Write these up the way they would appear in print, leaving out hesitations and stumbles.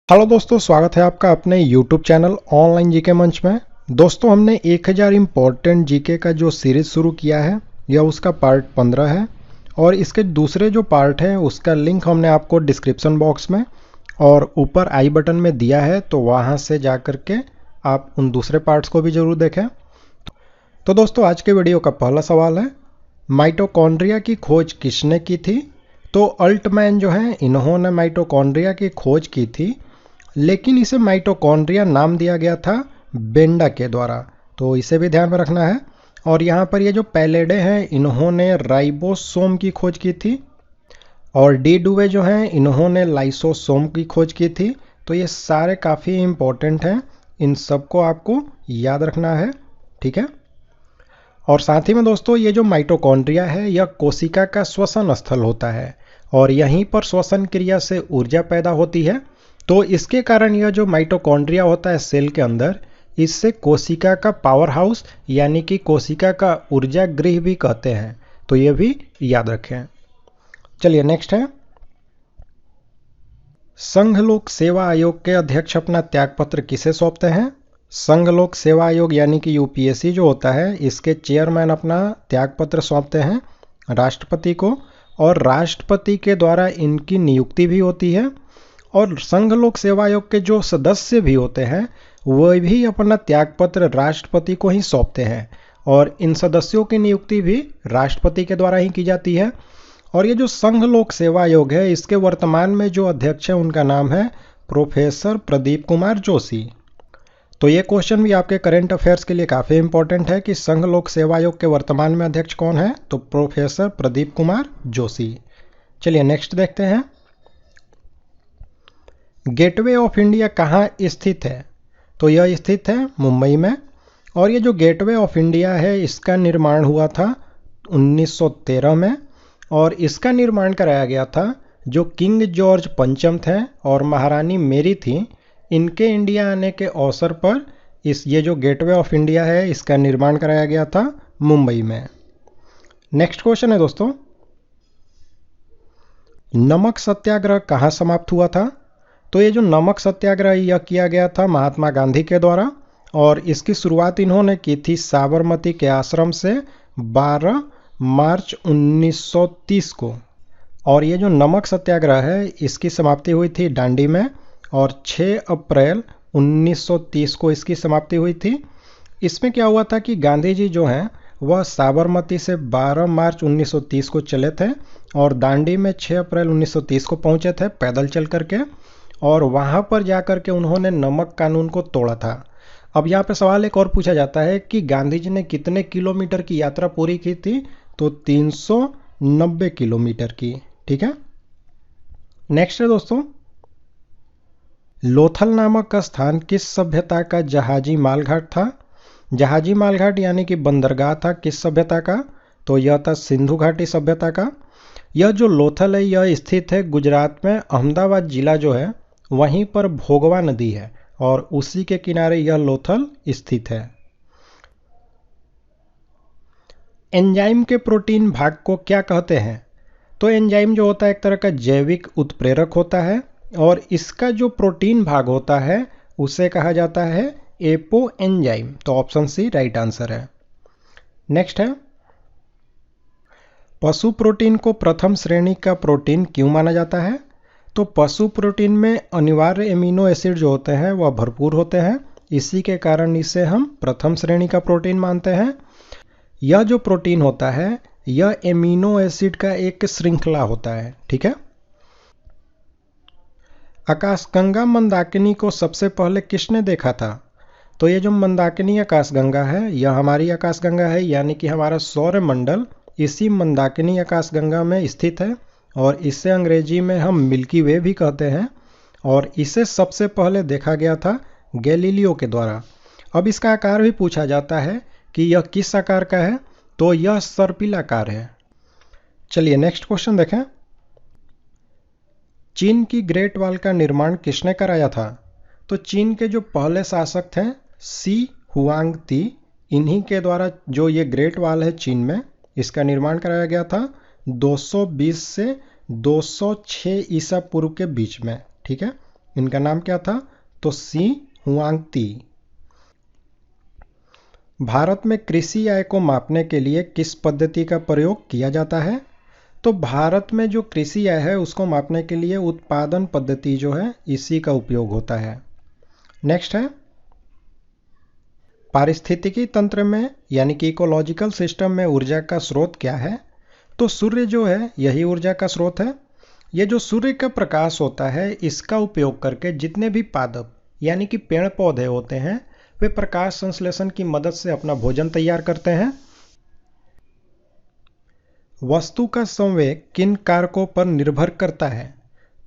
Hello दोस्तों, स्वागत है आपका अपने YouTube चैनल ऑनलाइन जीके मंच में। दोस्तों, हमने 1000 इम्पोर्टेंट जीके का जो सीरीज़ शुरू किया है यह उसका पार्ट 15 है और इसके दूसरे जो पार्ट है उसका लिंक हमने आपको डिस्क्रिप्शन बॉक्स में और ऊपर आई बटन में दिया है, तो वहां से जा कर के आप उन दूसरे पार्ट्स को भी ज़रूर देखें। तो दोस्तों, आज के वीडियो का पहला सवाल है, माइटोकॉन्ड्रिया की खोज किसने की थी? तो अल्टमैन जो है इन्होंने माइटोकॉन्ड्रिया की खोज की थी, लेकिन इसे माइटोकॉन्ड्रिया नाम दिया गया था बेंडा के द्वारा, तो इसे भी ध्यान में रखना है। और यहाँ पर ये जो पैलेडे हैं इन्होंने राइबोसोम की खोज की थी और डी डुवे जो हैं इन्होंने लाइसोसोम की खोज की थी। तो ये सारे काफ़ी इम्पोर्टेंट हैं, इन सबको आपको याद रखना है, ठीक है। और साथ ही में दोस्तों, ये जो माइटोकॉन्ड्रिया है यह कोशिका का श्वसन स्थल होता है और यहीं पर श्वसन क्रिया से ऊर्जा पैदा होती है। तो इसके कारण यह जो माइटोकॉन्ड्रिया होता है सेल के अंदर, इससे कोशिका का पावर हाउस यानी कि कोशिका का ऊर्जा गृह भी कहते हैं, तो ये भी याद रखें। चलिए नेक्स्ट है, संघ लोक सेवा आयोग के अध्यक्ष अपना त्यागपत्र किसे सौंपते हैं? संघ लोक सेवा आयोग यानी कि यूपीएससी जो होता है इसके चेयरमैन अपना त्यागपत्र सौंपते हैं राष्ट्रपति को, और राष्ट्रपति के द्वारा इनकी नियुक्ति भी होती है। और संघ लोक सेवा आयोग के जो सदस्य भी होते हैं वह भी अपना त्यागपत्र राष्ट्रपति को ही सौंपते हैं और इन सदस्यों की नियुक्ति भी राष्ट्रपति के द्वारा ही की जाती है। और ये जो संघ लोक सेवा आयोग है इसके वर्तमान में जो अध्यक्ष है उनका नाम है प्रोफेसर प्रदीप कुमार जोशी। तो ये क्वेश्चन भी आपके करंट अफेयर्स के लिए काफ़ी इंपॉर्टेंट है कि संघ लोक सेवा आयोग के वर्तमान में अध्यक्ष कौन है, तो प्रोफेसर प्रदीप कुमार जोशी। चलिए नेक्स्ट देखते हैं, गेटवे ऑफ इंडिया कहाँ स्थित है? तो यह स्थित है मुंबई में। और ये जो गेटवे ऑफ इंडिया है इसका निर्माण हुआ था 1913 में और इसका निर्माण कराया गया था जो किंग जॉर्ज पंचम थे और महारानी मेरी थी, इनके इंडिया आने के अवसर पर ये जो गेटवे ऑफ इंडिया है इसका निर्माण कराया गया था मुंबई में। नेक्स्ट क्वेश्चन है दोस्तों, नमक सत्याग्रह कहाँ समाप्त हुआ था? तो ये जो नमक सत्याग्रह यह किया गया था महात्मा गांधी के द्वारा और इसकी शुरुआत इन्होंने की थी साबरमती के आश्रम से 12 मार्च 1930 को। और ये जो नमक सत्याग्रह है इसकी समाप्ति हुई थी दांडी में और 6 अप्रैल 1930 को इसकी समाप्ति हुई थी। इसमें क्या हुआ था कि गांधी जी जो हैं वह साबरमती से 12 मार्च 1930 को चले थे और दांडी में 6 अप्रैल 1930 को पहुंचे थे पैदल चल करके, और वहां पर जाकर के उन्होंने नमक कानून को तोड़ा था। अब यहाँ पे सवाल एक और पूछा जाता है कि गांधी जी ने कितने किलोमीटर की यात्रा पूरी की थी? तो 390 किलोमीटर की, ठीक है। नेक्स्ट है दोस्तों, लोथल नामक का स्थान किस सभ्यता का जहाजी मालघाट था? जहाजी मालघाट यानी कि बंदरगाह था किस सभ्यता का? तो यह था सिंधु घाटी सभ्यता का। यह जो लोथल है यह स्थित है गुजरात में, अहमदाबाद जिला जो है वहीं पर भोगवा नदी है और उसी के किनारे यह लोथल स्थित है। एंजाइम के प्रोटीन भाग को क्या कहते हैं? तो एंजाइम जो होता है एक तरह का जैविक उत्प्रेरक होता है और इसका जो प्रोटीन भाग होता है उसे कहा जाता है एपो एंजाइम। तो ऑप्शन सी राइट आंसर है। नेक्स्ट है, पशु प्रोटीन को प्रथम श्रेणी का प्रोटीन क्यों माना जाता है? तो पशु प्रोटीन में अनिवार्य एमिनो एसिड जो होते हैं वह भरपूर होते हैं, इसी के कारण इसे हम प्रथम श्रेणी का प्रोटीन मानते हैं। यह जो प्रोटीन होता है यह एमिनो एसिड का एक श्रृंखला होता है, ठीक है। आकाशगंगा मंदाकिनी को सबसे पहले किसने देखा था? तो ये जो मंदाकिनी आकाशगंगा है यह हमारी आकाशगंगा है, यानी कि हमारा सौरमंडल इसी मंदाकिनी आकाशगंगा में स्थित है और इसे अंग्रेजी में हम मिल्की वे भी कहते हैं। और इसे सबसे पहले देखा गया था गैलीलियो के द्वारा। अब इसका आकार भी पूछा जाता है कि यह किस आकार का है, तो यह सर्पिलाकार है। चलिए नेक्स्ट क्वेश्चन देखें, चीन की ग्रेट वॉल का निर्माण किसने कराया था? तो चीन के जो पहले शासक थे सी हुआंगती, इन्हीं के द्वारा जो ये ग्रेट वॉल है चीन में इसका निर्माण कराया गया था 220 से 206 ईसा पूर्व के बीच में, ठीक है। इनका नाम क्या था? तो सी हुआंगती। भारत में कृषि आय को मापने के लिए किस पद्धति का प्रयोग किया जाता है? तो भारत में जो कृषि आय है उसको मापने के लिए उत्पादन पद्धति जो है इसी का उपयोग होता है। नेक्स्ट है, पारिस्थितिकी तंत्र में यानी कि इकोलॉजिकल सिस्टम में ऊर्जा का स्रोत क्या है? तो सूर्य जो है यही ऊर्जा का स्रोत है। ये जो सूर्य का प्रकाश होता है इसका उपयोग करके जितने भी पादप यानी कि पेड़ पौधे होते हैं वे प्रकाश संश्लेषण की मदद से अपना भोजन तैयार करते हैं। वस्तु का संवेग किन कारकों पर निर्भर करता है?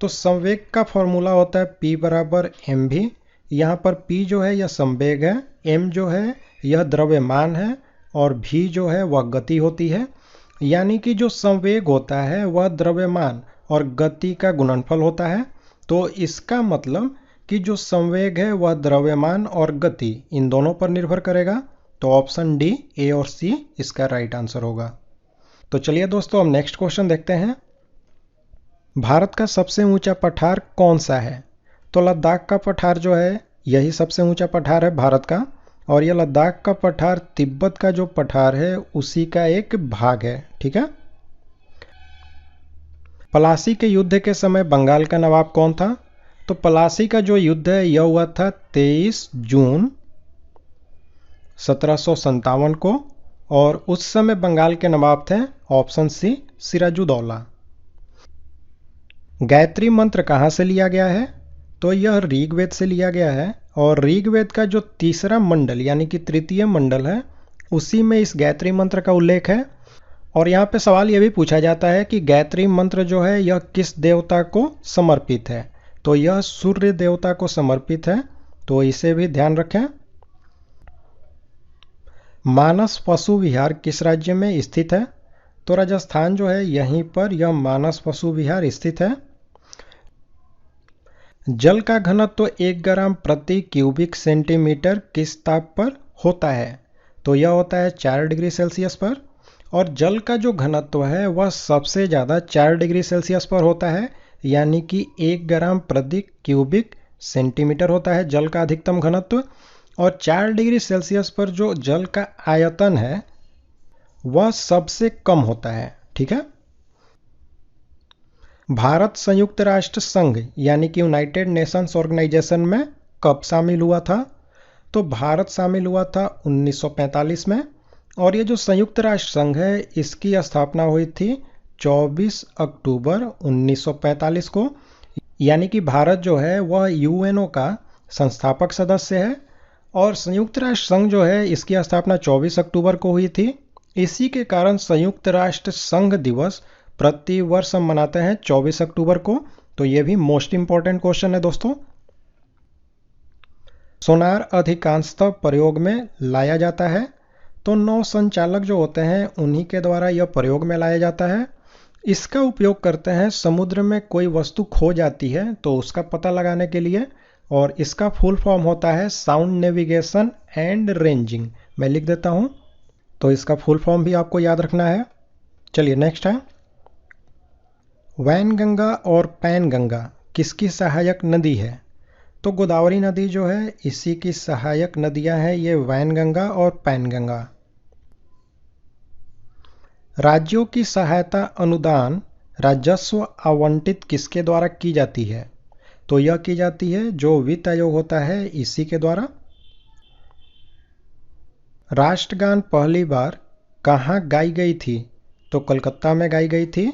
तो संवेग का फॉर्मूला होता है P बराबर mv। यहाँ पर P जो है यह संवेग है, m जो है यह द्रव्यमान है और v जो है वह गति होती है। यानी कि जो संवेग होता है वह द्रव्यमान और गति का गुणनफल होता है। तो इसका मतलब कि जो संवेग है वह द्रव्यमान और गति इन दोनों पर निर्भर करेगा। तो ऑप्शन डी, ए और सी इसका राइट आंसर होगा। तो चलिए दोस्तों हम नेक्स्ट क्वेश्चन देखते हैं। भारत का सबसे ऊंचा पठार कौन सा है? तो लद्दाख का पठार जो है यही सबसे ऊंचा पठार है भारत का, और यह लद्दाख का पठार तिब्बत का जो पठार है उसी का एक भाग है। ठीक है। पलासी के युद्ध के समय बंगाल का नवाब कौन था? तो पलासी का जो युद्ध है यह हुआ था 23 जून 1757 को, और उस समय बंगाल के नवाब थे ऑप्शन सी, सिराजुद्दौला। गायत्री मंत्र कहाँ से लिया गया है? तो यह ऋग्वेद से लिया गया है, और ऋग्वेद का जो तीसरा मंडल यानी कि तृतीय मंडल है उसी में इस गायत्री मंत्र का उल्लेख है। और यहाँ पे सवाल यह भी पूछा जाता है कि गायत्री मंत्र जो है यह किस देवता को समर्पित है? तो यह सूर्य देवता को समर्पित है, तो इसे भी ध्यान रखें। मानस पशु विहार किस राज्य में स्थित है? तो राजस्थान जो है यहीं पर यह मानस पशु विहार स्थित है। जल का घनत्व 1 ग्राम प्रति क्यूबिक सेंटीमीटर किस ताप पर होता है? तो यह होता है 4 डिग्री सेल्सियस पर, और जल का जो घनत्व है वह सबसे ज़्यादा 4 डिग्री सेल्सियस पर होता है, यानी कि 1 ग्राम प्रति क्यूबिक सेंटीमीटर होता है जल का अधिकतम घनत्व। और 4 डिग्री सेल्सियस पर जो जल का आयतन है वह सबसे कम होता है। ठीक है। भारत संयुक्त राष्ट्र संघ यानी कि यूनाइटेड नेशंस ऑर्गेनाइजेशन में कब शामिल हुआ था? तो भारत शामिल हुआ था 1945 में, और ये जो संयुक्त राष्ट्र संघ है इसकी स्थापना हुई थी 24 अक्टूबर 1945 को। यानी कि भारत जो है वह यूएनओ का संस्थापक सदस्य है, और संयुक्त राष्ट्र संघ जो है इसकी स्थापना 24 अक्टूबर को हुई थी। इसी के कारण संयुक्त राष्ट्र संघ दिवस प्रति वर्ष हम मनाते हैं 24 अक्टूबर को। तो यह भी मोस्ट इंपॉर्टेंट क्वेश्चन है दोस्तों। सोनार अधिकांशतः प्रयोग में लाया जाता है। तो नौ संचालक जो होते हैं उन्हीं के द्वारा यह प्रयोग में लाया जाता है। इसका उपयोग करते हैं समुद्र में कोई वस्तु खो जाती है तो उसका पता लगाने के लिए, और इसका फुल फॉर्म होता है साउंड नेविगेशन एंड रेंजिंग। मैं लिख देता हूं, तो इसका फुल फॉर्म भी आपको याद रखना है। चलिए नेक्स्ट है, वैनगंगा और पैनगंगा किसकी सहायक नदी है? तो गोदावरी नदी जो है इसी की सहायक नदियां हैं ये वैनगंगा और पैनगंगा। राज्यों की सहायता अनुदान राजस्व आवंटित किसके द्वारा की जाती है? तो यह की जाती है जो वित्त आयोग होता है इसी के द्वारा। राष्ट्रगान पहली बार कहाँ गाई गई थी? तो कलकत्ता में गाई गई थी।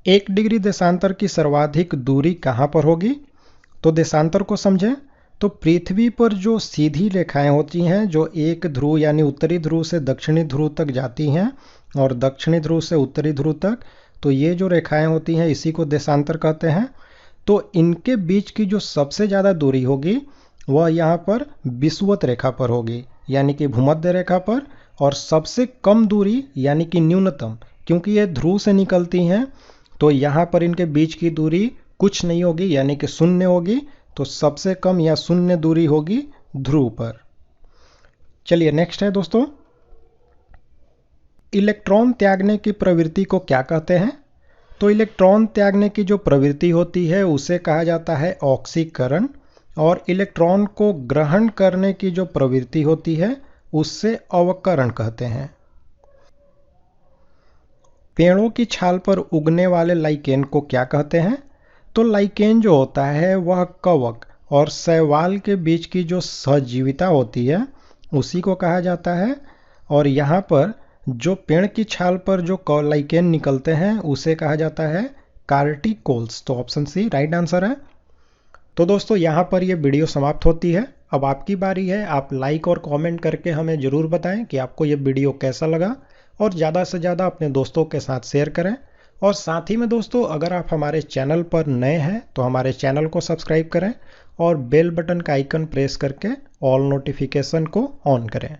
1 डिग्री देशांतर की सर्वाधिक दूरी कहाँ पर होगी? तो देशांतर को समझें तो पृथ्वी पर जो सीधी रेखाएं होती हैं जो एक ध्रुव यानी उत्तरी ध्रुव से दक्षिणी ध्रुव तक जाती हैं और दक्षिणी ध्रुव से उत्तरी ध्रुव तक, तो ये जो रेखाएं होती हैं इसी को देशांतर कहते हैं। तो इनके बीच की जो सबसे ज़्यादा दूरी होगी वह यहाँ पर विषुवत रेखा पर होगी यानी कि भूमध्य रेखा पर, और सबसे कम दूरी यानी कि न्यूनतम, क्योंकि ये ध्रुव से निकलती हैं तो यहाँ पर इनके बीच की दूरी कुछ नहीं होगी यानी कि शून्य होगी। तो सबसे कम या शून्य दूरी होगी ध्रुव पर। चलिए नेक्स्ट है दोस्तों, इलेक्ट्रॉन त्यागने की प्रवृत्ति को क्या कहते हैं? तो इलेक्ट्रॉन त्यागने की जो प्रवृत्ति होती है उसे कहा जाता है ऑक्सीकरण, और इलेक्ट्रॉन को ग्रहण करने की जो प्रवृत्ति होती है उससे अवकरण कहते हैं। पेड़ों की छाल पर उगने वाले लाइकेन को क्या कहते हैं? तो लाइकेन जो होता है वह कवक और शैवाल के बीच की जो सजीविता होती है उसी को कहा जाता है। और यहाँ पर जो पेड़ की छाल पर जो लाइकेन निकलते हैं उसे कहा जाता है कार्टिकोल्स। तो ऑप्शन सी राइट आंसर है। तो दोस्तों यहाँ पर ये वीडियो समाप्त होती है। अब आपकी बारी है, आप लाइक और कमेंट करके हमें ज़रूर बताएं कि आपको ये वीडियो कैसा लगा, और ज़्यादा से ज़्यादा अपने दोस्तों के साथ शेयर करें। और साथ ही में दोस्तों, अगर आप हमारे चैनल पर नए हैं तो हमारे चैनल को सब्सक्राइब करें और बेल बटन का आइकन प्रेस करके ऑल नोटिफिकेशन को ऑन करें।